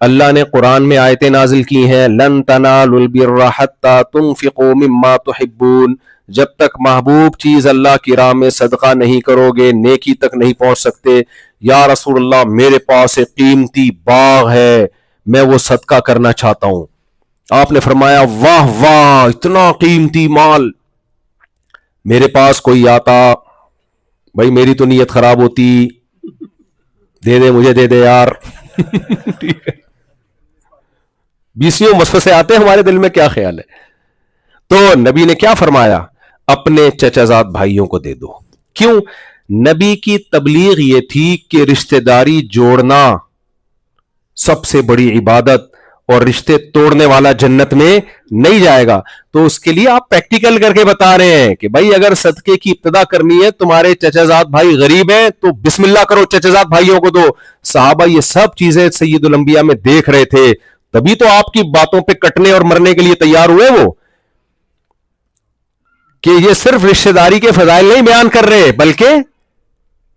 اللہ نے قرآن میں آیتیں نازل کی ہیں، لن تنالوا البر حتی تنفقوا مما تحبون، جب تک محبوب چیز اللہ کی راہ میں صدقہ نہیں کرو گے نیکی تک نہیں پہنچ سکتے۔ یا رسول اللہ میرے پاس ایک قیمتی باغ ہے، میں وہ صدقہ کرنا چاہتا ہوں۔ آپ نے فرمایا واہ واہ اتنا قیمتی مال، میرے پاس کوئی آتا، بھائی میری تو نیت خراب ہوتی، دے دے مجھے دے دے یار ٹھیک ہے، بیسیوں وسوسے آتے ہیں ہمارے دل میں، کیا خیال ہے؟ تو نبی نے کیا فرمایا؟ اپنے چچا زاد بھائیوں کو دے دو۔ کیوں؟ نبی کی تبلیغ یہ تھی کہ رشتہ داری جوڑنا سب سے بڑی عبادت، اور رشتے توڑنے والا جنت میں نہیں جائے گا۔ تو اس کے لیے آپ پریکٹیکل کر کے بتا رہے ہیں کہ بھائی اگر صدقے کی ابتدا کرنی ہے، تمہارے چچا زاد بھائی غریب ہیں تو بسم اللہ کرو، چچا زاد بھائیوں کو دو۔ صحابہ یہ سب چیزیں سید الانبیاء میں دیکھ رہے تھے، تبھی تو آپ کی باتوں پہ کٹنے اور مرنے کے لیے تیار ہوئے وہ، کہ یہ صرف رشتہ داری کے فضائل نہیں بیان کر رہے بلکہ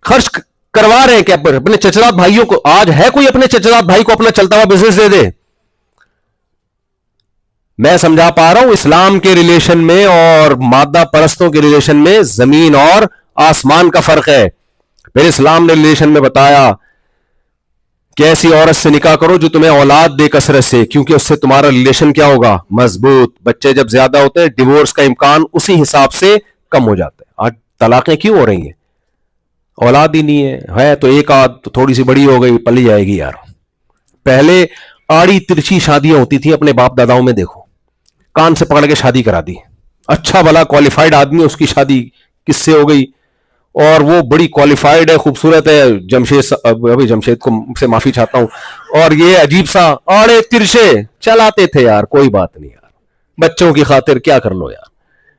خرچ کروا رہے ہیں کہ اپنے چچا زاد بھائیوں کو، آج ہے کوئی اپنے چچا زاد بھائی کو اپنا چلتا ہوا بزنس دے دے؟ میں سمجھا پا رہا ہوں اسلام کے ریلیشن میں اور مادہ پرستوں کے ریلیشن میں زمین اور آسمان کا فرق ہے۔ پھر اسلام نے ریلیشن میں بتایا کہ ایسی عورت سے نکاح کرو جو تمہیں اولاد دے کثرت سے، کیونکہ اس سے تمہارا ریلیشن کیا ہوگا؟ مضبوط۔ بچے جب زیادہ ہوتے ہیں ڈیورس کا امکان اسی حساب سے کم ہو جاتا ہے۔ آج طلاقیں کیوں ہو رہی ہیں؟ اولاد ہی نہیں ہے تو ایک آدھ تو تھوڑی سی بڑی ہو گئی پلی جائے گی یار۔ پہلے آڑی ترچھی شادیاں ہوتی تھی، اپنے باپ داداؤں میں دیکھو، کان سے پکڑ کے شادی کرا دی، اچھا بھلا کوالیفائڈ آدمی، اس کی شادی کس سے ہو گئی، اور وہ بڑی کوالیفائڈ ہے، خوبصورت ہے، ابھی جمشید کو سے معافی چاہتا ہوں، اور یہ عجیب سا آڑے ترچے چلاتے تھے یار، کوئی بات نہیں یار، بچوں کی خاطر کیا کر لو یار۔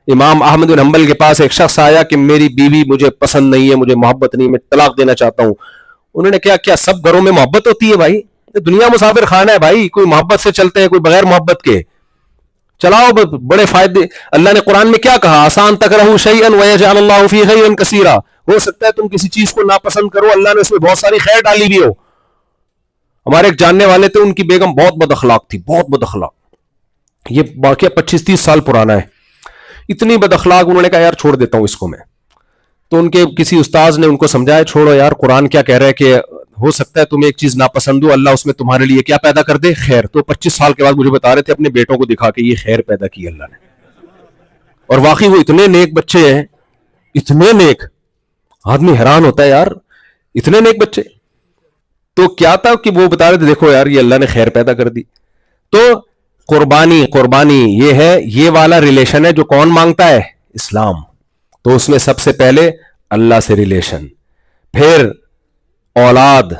امام احمد بن حنبل کے پاس ایک شخص آیا کہ میری بیوی مجھے پسند نہیں ہے، مجھے محبت نہیں، میں طلاق دینا چاہتا ہوں۔ انہوں نے کیا سب گھروں میں محبت ہوتی ہے بھائی؟ دنیا مسافر خانہ ہے بھائی، کوئی محبت سے چلتے ہیں، کوئی بغیر محبت کے چلاؤ، بڑے فائدے۔ اللہ نے قرآن میں کیا کہا؟ آسان تکرہوا شیئا ویجعل اللہ فیہ خیرا کثیرا، ہو سکتا ہے تم کسی چیز کو ناپسند کرو، اللہ نے اس میں بہت ساری خیر ڈالی بھی ہو۔ ہمارے ایک جاننے والے تھے، ان کی بیگم بہت بد اخلاق تھی، بہت بد اخلاق، یہ واقعہ 25-30 سال پرانا ہے، اتنی بد اخلاق، انہوں نے کہا یار چھوڑ دیتا ہوں اس کو میں۔ تو ان کے کسی استاذ نے ان کو سمجھایا چھوڑو یار، قرآن کیا کہہ رہا ہے کہ ہو سکتا ہے تمہیں ایک چیز ناپسند ہو، اللہ اس میں تمہارے لیے کیا پیدا کر دے؟ خیر۔ تو 25 سال کے بعد مجھے بتا رہے تھے اپنے بیٹوں کو دکھا کے یہ خیر پیدا کی اللہ نے، اور واقعی وہ اتنے نیک بچے ہیں، اتنے نیک، آدمی حیران ہوتا ہے یار، اتنے نیک بچے۔ تو کیا تھا کہ وہ بتا رہے تھے دیکھو یار یہ اللہ نے خیر پیدا کر دی۔ تو قربانی یہ ہے، یہ والا ریلیشن ہے جو کون مانگتا ہے؟ اسلام۔ تو اس میں سب سے پہلے اللہ سے ریلیشن، پھر اولاد،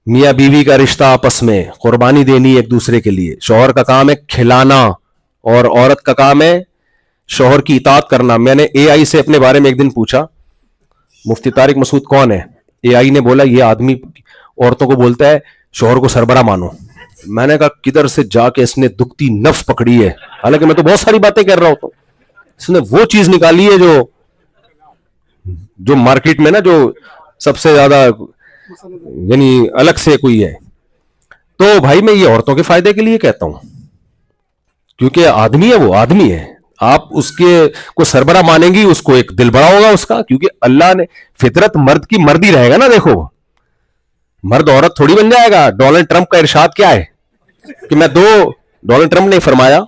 میاں بیوی کا رشتہ آپس میں، قربانی دینی ایک دوسرے کے لیے۔ شوہر کا کام ہے کھلانا اور عورت کا کام ہے شوہر کی اطاعت کرنا۔ میں نے اے آئی سے اپنے بارے میں ایک دن پوچھا مفتی طارق مسعود کون ہے؟ اے آئی نے بولا یہ آدمی عورتوں کو بولتا ہے شوہر کو سربراہ مانو۔ میں نے کہا کدھر سے جا کے اس نے دکھتی نفس پکڑی ہے، حالانکہ میں تو بہت ساری باتیں کر رہا ہوتا ہوں، اس نے وہ چیز نکالی ہے جو مارکیٹ میں نا جو سب سے زیادہ یعنی الگ سے کوئی ہے۔ تو بھائی میں یہ عورتوں کے فائدے کے لیے کہتا ہوں، کیونکہ آدمی ہے، وہ آدمی ہے، آپ اس کے کو سربراہ مانیں گی، اس کو ایک دل بڑا ہوگا اس کا، کیونکہ اللہ نے فطرت مرد کی مرد ہی رہے گا نا۔ دیکھو مرد عورت تھوڑی بن جائے گا۔ ڈونلڈ ٹرمپ کا ارشاد کیا ہے کہ میں ڈونلڈ ٹرمپ نے فرمایا،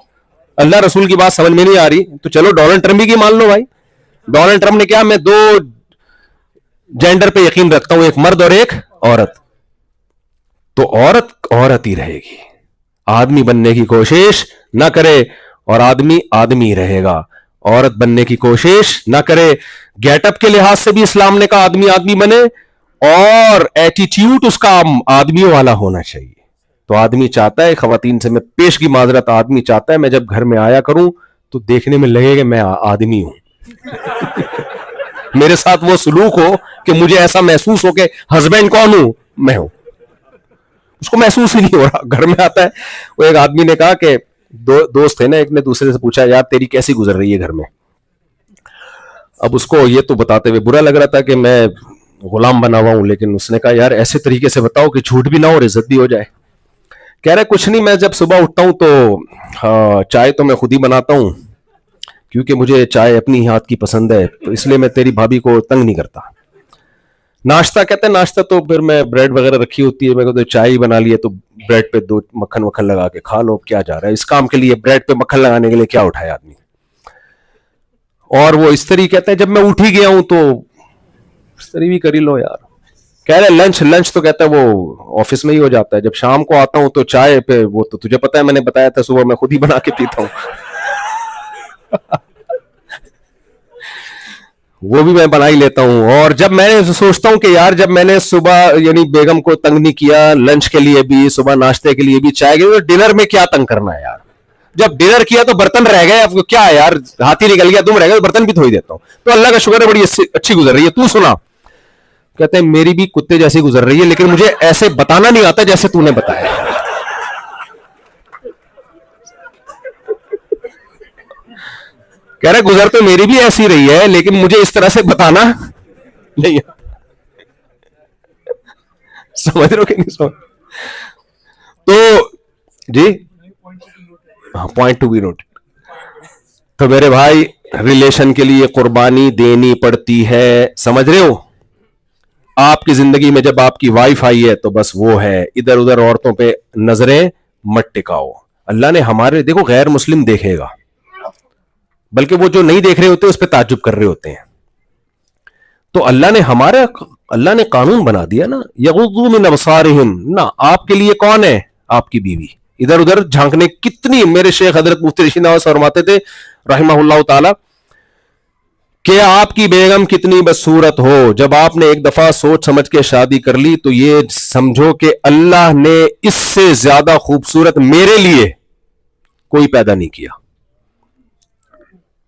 اللہ رسول کی بات سمجھ میں نہیں آ رہی تو چلو ڈونلڈ ٹرمپ ہی کی مان لو بھائی۔ ڈونلڈ ٹرمپ نے کیا، میں 2 جینڈر پہ یقین رکھتا ہوں، ایک مرد اور ایک عورت۔ تو عورت ہی رہے گی، آدمی بننے کی کوشش نہ کرے اور آدمی رہے گا، عورت بننے کی کوشش نہ کرے۔ گیٹ اپ کے لحاظ سے بھی اسلام نے کہا آدمی بنے، اور ایٹیٹیوڈ اس کا آدمیوں والا ہونا چاہیے۔ تو آدمی چاہتا ہے، خواتین سے میں پیشگی معذرت، آدمی چاہتا ہے میں جب گھر میں آیا کروں تو دیکھنے میں لگے کہ میں آدمی ہوں میرے ساتھ وہ سلوک ہو کہ مجھے ایسا محسوس ہو کہ ہسبینڈ کون ہوں میں ہوں، اس کو محسوس ہی نہیں ہو رہا۔ گھر میں آتا ہے، وہ ایک آدمی نے کہا کہ دوست تھے نا، ایک نے دوسرے سے پوچھا یار تیری کیسی گزر رہی ہے گھر میں؟ اب اس کو یہ تو بتاتے ہوئے برا لگ رہا تھا کہ میں غلام بنا ہوا ہوں، لیکن اس نے کہا یار ایسے طریقے سے بتاؤ کہ جھوٹ بھی نہ ہو اور عزت بھی ہو جائے۔ کہہ رہے کچھ نہیں, میں جب صبح اٹھتا ہوں تو چائے تو میں خود ہی بناتا ہوں, کیونکہ مجھے چائے اپنی ہاتھ کی پسند ہے, تو اس لیے میں تیری بھابھی کو تنگ نہیں کرتا. ناشتہ کہتے ہیں ناشتہ تو پھر میں بریڈ وغیرہ رکھی ہوتی ہے, میں کہتا ہوں چائے ہی بنا لی ہے تو بریڈ پہ 2 مکھن لگا کے کھا لو, کیا جا رہا ہے اس کام کے لیے, بریڈ پہ مکھن لگانے کے لیے کیا اٹھائے آدمی. اور وہ استری کہتے ہیں جب میں اٹھ ہی گیا ہوں تو استری بھی کر ہی لو یار. کہہ رہے لنچ تو کہتا ہے وہ آفس میں ہی ہو جاتا ہے, جب شام کو آتا ہوں تو چائے پہ وہ تو تجھے پتا ہے, میں نے بتایا تھا صبح میں خود ہی بنا کے پیتا ہوں. وہ بھی میں بنا ہی لیتا ہوں. اور جب میں سوچتا ہوں کہ یار جب میں نے صبح یعنی بیگم کو تنگ نہیں کیا, لنچ کے لیے بھی, صبح ناشتے کے لیے بھی, چائے کے لیے, ڈنر میں کیا تنگ کرنا ہے یار. جب ڈنر کیا تو برتن رہ گئے, اب کیا ہے یار, ہاتھی نکل گیا, تم رہ گئے, برتن بھی دھو ہی دیتا ہوں. تو اللہ کا شکر ہے بڑی اچھی گزر رہی ہے. تو سنا, کہتے ہیں میری بھی کتے جیسی گزر رہی ہے, لیکن مجھے ایسے بتانا نہیں آتا جیسے تو نے بتایا. کہہ رہے گزر تو میری بھی ایسی رہی ہے, لیکن مجھے اس طرح سے بتانا نہیں آتا. سمجھ رہے ہو کہ نہیں سمجھ؟ تو جی پوائنٹ ٹو بی نوٹ. تو میرے بھائی ریلیشن کے لیے قربانی دینی پڑتی ہے, سمجھ رہے ہو. آپ کی زندگی میں جب آپ کی وائف آئی ہے تو بس وہ ہے, ادھر ادھر عورتوں پہ نظریں مت ٹکاؤ. اللہ نے ہمارے, دیکھو غیر مسلم دیکھے گا, بلکہ وہ جو نہیں دیکھ رہے ہوتے اس پہ تعجب کر رہے ہوتے ہیں. تو اللہ نے قانون بنا دیا نا, یغضوا من ابصارہم, نہ آپ کے لیے کون ہے, آپ کی بیوی. ادھر ادھر جھانکنے کتنی, میرے شیخ حضرت مفتی رشید نواز فرماتے تھے رحمہ اللہ تعالی کہ آپ کی بیگم کتنی بدصورت ہو, جب آپ نے ایک دفعہ سوچ سمجھ کے شادی کر لی تو یہ سمجھو کہ اللہ نے اس سے زیادہ خوبصورت میرے لیے کوئی پیدا نہیں کیا.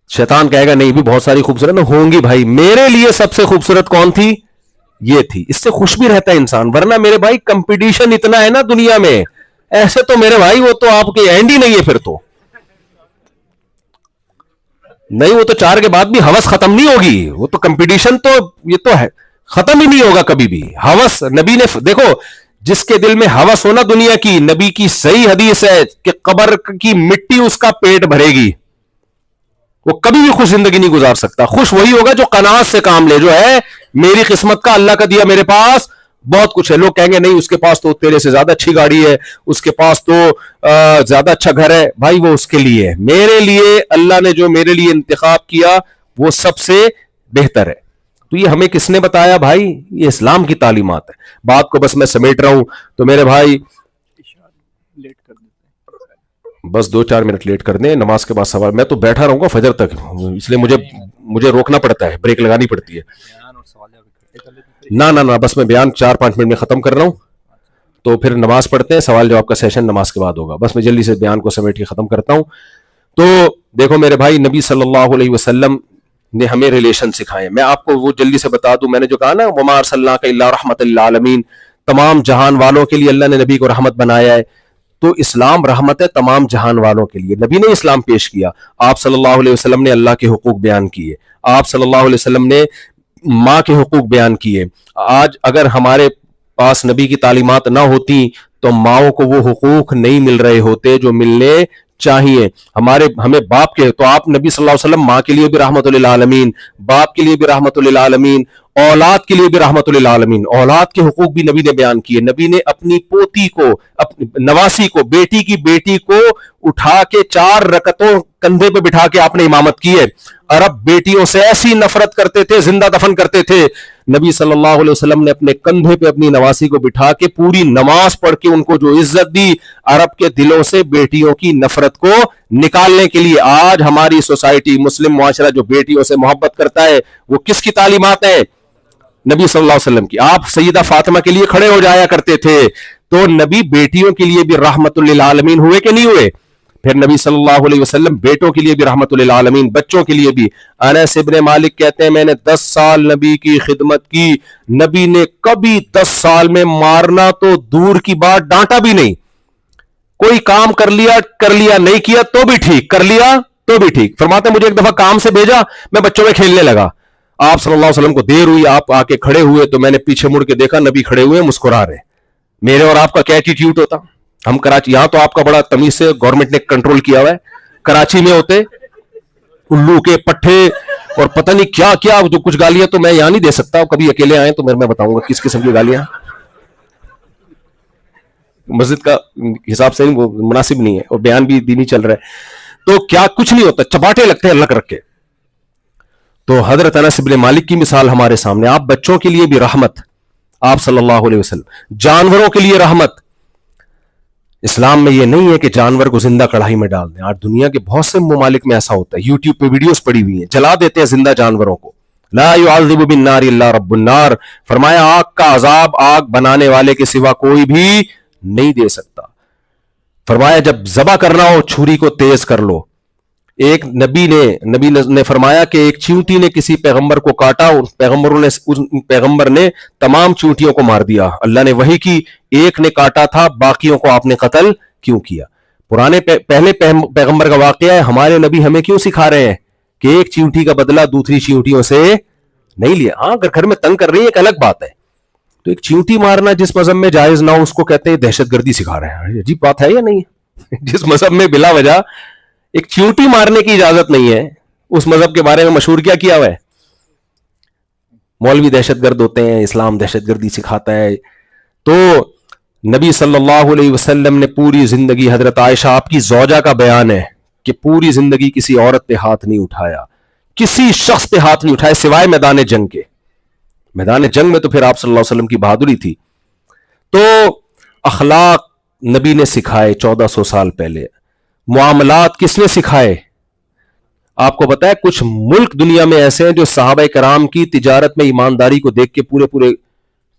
شیطان کہے گا نہیں بھی بہت ساری خوبصورت ہوں گی, بھائی میرے لیے سب سے خوبصورت کون تھی, یہ تھی. اس سے خوش بھی رہتا ہے انسان, ورنہ میرے بھائی کمپٹیشن اتنا ہے نا دنیا میں, ایسے تو میرے بھائی وہ تو آپ کے اینڈ ہی نہیں ہے. پھر تو نہیں, وہ تو 4 کے بعد بھی ہوس ختم نہیں ہوگی, وہ تو کمپٹیشن تو یہ تو ہے ختم ہی نہیں ہوگا کبھی بھی. ہوس نبی نے دیکھو, جس کے دل میں ہوس ہونا دنیا کی, نبی کی صحیح حدیث ہے کہ قبر کی مٹی اس کا پیٹ بھرے گی, وہ کبھی بھی خوش زندگی نہیں گزار سکتا. خوش وہی ہوگا جو قناعت سے کام لے, جو ہے میری قسمت کا, اللہ کا دیا, میرے پاس بہت کچھ ہے. لوگ کہیں گے نہیں اس کے پاس تو تیرے سے زیادہ اچھی گاڑی ہے, اس کے پاس تو زیادہ اچھا گھر ہے. بھائی وہ اس کے لیے ہے, میرے لیے اللہ نے جو میرے لیے انتخاب کیا وہ سب سے بہتر ہے. تو یہ ہمیں کس نے بتایا بھائی, یہ اسلام کی تعلیمات ہے. بات کو بس میں سمیٹ رہا ہوں. تو میرے بھائی بس 2-4 منٹ لیٹ کر دیں, نماز کے بعد سوال. میں تو بیٹھا رہوں گا فجر تک, اس لیے مجھے روکنا پڑتا ہے, بریک لگانی پڑتی ہے. نہ بس میں بیان 4-5 منٹ میں ختم کر رہا ہوں, تو پھر نماز پڑھتے ہیں, سوال جواب کا سیشن نماز کے بعد ہوگا. بس میں جلدی سے بیان کو سمیٹ کے ختم کرتا ہوں. تو دیکھو میرے بھائی, نبی صلی اللہ علیہ وسلم نے ہمیں ریلیشن سکھائے. میں آپ کو وہ جلدی سے بتا دوں, میں نے جو کہا نا وما ارسلناک الا رحمۃ للعالمین, تمام جہان والوں کے لیے اللہ نے نبی کو رحمت بنایا ہے. تو اسلام رحمت ہے تمام جہان والوں کے لیے. نبی نے اسلام پیش کیا, آپ صلی اللہ علیہ وسلم نے اللہ کے حقوق بیان کیے, آپ صلی اللہ علیہ وسلم نے ماں کے حقوق بیان کیے. آج اگر ہمارے پاس نبی کی تعلیمات نہ ہوتی تو ماؤں کو وہ حقوق نہیں مل رہے ہوتے جو ملنے چاہیے. ہمیں باپ کے, تو آپ نبی صلی اللہ علیہ وسلم ماں کے لیے بھی رحمت للعالمین, باپ کے لیے بھی رحمت للعالمین, اولاد کے لیے بھی رحمت للعالمین. اولاد کے حقوق بھی نبی نے بیان کیے. نبی نے اپنی پوتی کو, اپنی نواسی کو, بیٹی کی بیٹی کو اٹھا کے 4 رکعتوں کندھے پہ بٹھا کے آپ نے امامت کی ہے. عرب بیٹیوں سے ایسی نفرت کرتے تھے, زندہ دفن کرتے تھے. نبی صلی اللہ علیہ وسلم نے اپنے کندھے پہ اپنی نواسی کو بٹھا کے پوری نماز پڑھ کے ان کو جو عزت دی, عرب کے دلوں سے بیٹیوں کی نفرت کو نکالنے کے لیے. آج ہماری سوسائٹی, مسلم معاشرہ جو بیٹیوں سے محبت کرتا ہے, وہ کس کی تعلیمات ہیں, نبی صلی اللہ علیہ وسلم کی. آپ سیدہ فاطمہ کے لیے کھڑے ہو جایا کرتے تھے. تو نبی بیٹیوں کے لیے بھی رحمت للعالمین ہوئے کہ نہیں ہوئے؟ پھر نبی صلی اللہ علیہ وسلم بیٹوں کے لیے بھی رحمت للعالمین, بچوں کے لیے بھی. انس ابن مالک کہتے ہیں میں نے 10 سال نبی کی خدمت کی, نبی نے کبھی 10 سال میں مارنا تو دور کی بات, ڈانٹا بھی نہیں. کوئی کام کر لیا, نہیں کیا تو بھی ٹھیک, کر لیا تو بھی ٹھیک. فرماتے مجھے ایک دفعہ کام سے بھیجا, میں بچوں میں کھیلنے لگا, آپ صلی اللہ علیہ وسلم کو دیر ہوئی, آپ آ کے کھڑے ہوئے تو میں نے پیچھے مڑ کے دیکھا نبی کھڑے ہوئے مسکرا رہے. میرے اور آپ کا کیا ایٹیٹیوڈ ہوتا, ہم کراچی, یہاں تو آپ کا بڑا تمیز سے گورنمنٹ نے کنٹرول کیا ہوا ہے, کراچی میں ہوتے الو کے پٹھے اور پتہ نہیں کیا کیا, جو کچھ گالیاں تو میں یہاں نہیں دے سکتا, کبھی اکیلے آئے تو میں بتاؤں گا کس قسم کی گالیاں, مسجد کا حساب سے مناسب نہیں ہے, اور بیان بھی دینی چل رہا ہے. تو کیا کچھ نہیں ہوتا, چپاٹے لگتے ہیں اللہ رکھ کے. تو حضرت انس بن مالک کی مثال ہمارے سامنے, آپ بچوں کے لیے بھی رحمت, آپ صلی اللہ علیہ وسلم, جانوروں کے لیے رحمت. اسلام میں یہ نہیں ہے کہ جانور کو زندہ کڑھائی میں ڈال دیں. آج دنیا کے بہت سے ممالک میں ایسا ہوتا ہے, یوٹیوب پہ ویڈیوز پڑی ہوئی ہیں, جلا دیتے ہیں زندہ جانوروں کو. لا يعذب بالنار الا رب النار, فرمایا آگ کا عذاب آگ بنانے والے کے سوا کوئی بھی نہیں دے سکتا. فرمایا جب ذبح کرنا ہو چھری کو تیز کر لو. ایک نبی نے فرمایا کہ ایک چیونٹی نے کسی پیغمبر کو کاٹا, پیغمبر نے تمام چیونٹیوں کو مار دیا. اللہ نے وحی کی, ایک نے کاٹا تھا, باقیوں کو آپ نے قتل کیوں کیا؟ پہلے پیغمبر کا واقعہ ہے. ہمارے نبی ہمیں کیوں سکھا رہے ہیں کہ ایک چیونٹی کا بدلہ دوسری چیونٹیوں سے نہیں لیا؟ ہاں اگر گھر میں تنگ کر رہی ہے ایک الگ بات ہے, تو ایک چیونٹی مارنا جس مذہب میں جائز نہ ہو اس کو کہتے ہیں دہشت گردی سکھا رہے ہیں. عجیب بات ہے یا نہیں ہے؟ جس مذہب میں بلا وجہ ایک چیونٹی مارنے کی اجازت نہیں ہے, اس مذہب کے بارے میں مشہور کیا ہوا ہے؟ مولوی دہشت گرد ہوتے ہیں, اسلام دہشت گردی سکھاتا ہے. تو نبی صلی اللہ علیہ وسلم نے پوری زندگی, حضرت عائشہ آپ کی زوجہ کا بیان ہے کہ پوری زندگی کسی عورت پہ ہاتھ نہیں اٹھایا, کسی شخص پہ ہاتھ نہیں اٹھایا سوائے میدان جنگ کے. میدان جنگ میں تو پھر آپ صلی اللہ علیہ وسلم کی بہادری تھی. تو اخلاق نبی نے سکھائے 1400 سال پہلے. معاملات کس نے سکھائے؟ آپ کو پتا ہے کچھ ملک دنیا میں ایسے ہیں جو صحابہ کرام کی تجارت میں ایمانداری کو دیکھ کے پورے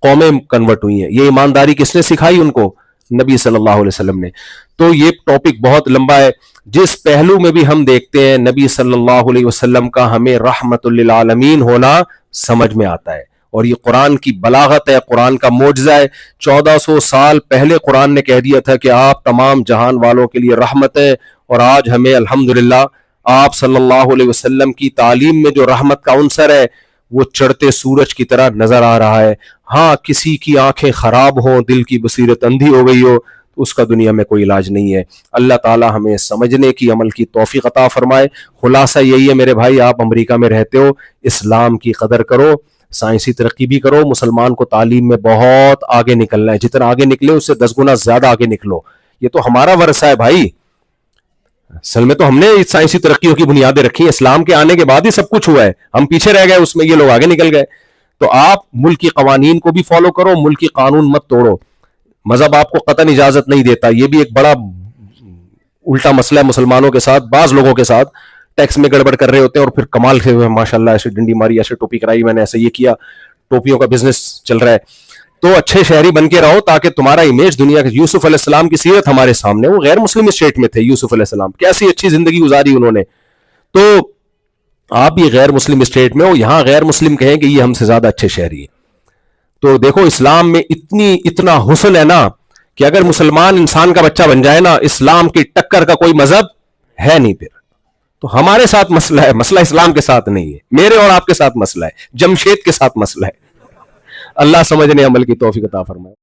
قومیں کنورٹ ہوئی ہیں. یہ ایمانداری کس نے سکھائی ان کو؟ نبی صلی اللہ علیہ وسلم نے. تو یہ ٹاپک بہت لمبا ہے. جس پہلو میں بھی ہم دیکھتے ہیں نبی صلی اللہ علیہ وسلم کا ہمیں رحمت للعالمین ہونا سمجھ میں آتا ہے, اور یہ قرآن کی بلاغت ہے, قرآن کا معجزہ ہے. 1400 سال پہلے قرآن نے کہہ دیا تھا کہ آپ تمام جہان والوں کے لیے رحمت ہے, اور آج ہمیں الحمدللہ آپ صلی اللہ علیہ وسلم کی تعلیم میں جو رحمت کا عنصر ہے وہ چڑھتے سورج کی طرح نظر آ رہا ہے. ہاں کسی کی آنکھیں خراب ہوں, دل کی بصیرت اندھی ہو گئی ہو, اس کا دنیا میں کوئی علاج نہیں ہے. اللہ تعالی ہمیں سمجھنے کی, عمل کی توفیق عطا فرمائے. خلاصہ یہی ہے میرے بھائی, آپ امریکہ میں رہتے ہو, اسلام کی قدر کرو, سائنسی ترقی بھی کرو. مسلمان کو تعلیم میں بہت آگے نکلنا ہے, جتنا آگے نکلے اس سے 10 گنا زیادہ آگے نکلو. یہ تو ہمارا ورثہ ہے بھائی. اصل میں تو ہم نے سائنسی ترقیوں کی بنیادیں رکھی ہیں, اسلام کے آنے کے بعد ہی سب کچھ ہوا ہے. ہم پیچھے رہ گئے اس میں, یہ لوگ آگے نکل گئے. تو آپ ملک کی قوانین کو بھی فالو کرو, ملک کی قانون مت توڑو. مذہب آپ کو قطعاً اجازت نہیں دیتا, یہ بھی ایک بڑا الٹا مسئلہ ہے مسلمانوں کے ساتھ. بعض لوگوں کے ساتھ ٹیکس میں گڑبڑ کر رہے ہوتے ہیں اور پھر کمال سے ماشاءاللہ ایسے ڈنڈی ماری, ایسے ٹوپی کرائی, میں نے ایسے یہ کیا, ٹوپیوں کا بزنس چل رہا ہے. تو اچھے شہری بن کے رہو تاکہ تمہارا امیج دنیا کے. یوسف علیہ السلام کی سیرت ہمارے سامنے, وہ غیر مسلم اسٹیٹ میں تھے. یوسف علیہ السلام کیسی اچھی زندگی گزاری انہوں نے. تو آپ بھی غیر مسلم اسٹیٹ میں ہو, یہاں غیر مسلم کہیں کہ یہ ہم سے زیادہ اچھے شہری ہیں. تو دیکھو اسلام میں اتنا حسن ہے نا کہ اگر مسلمان انسان کا بچہ بن جائے نا, اسلام کی ٹکر کا کوئی مذہب ہے نہیں. پھر تو ہمارے ساتھ مسئلہ ہے, مسئلہ اسلام کے ساتھ نہیں ہے, میرے اور آپ کے ساتھ مسئلہ ہے, جمشید کے ساتھ مسئلہ ہے. اللہ سمجھنے عمل کی توفیق عطا فرمائے.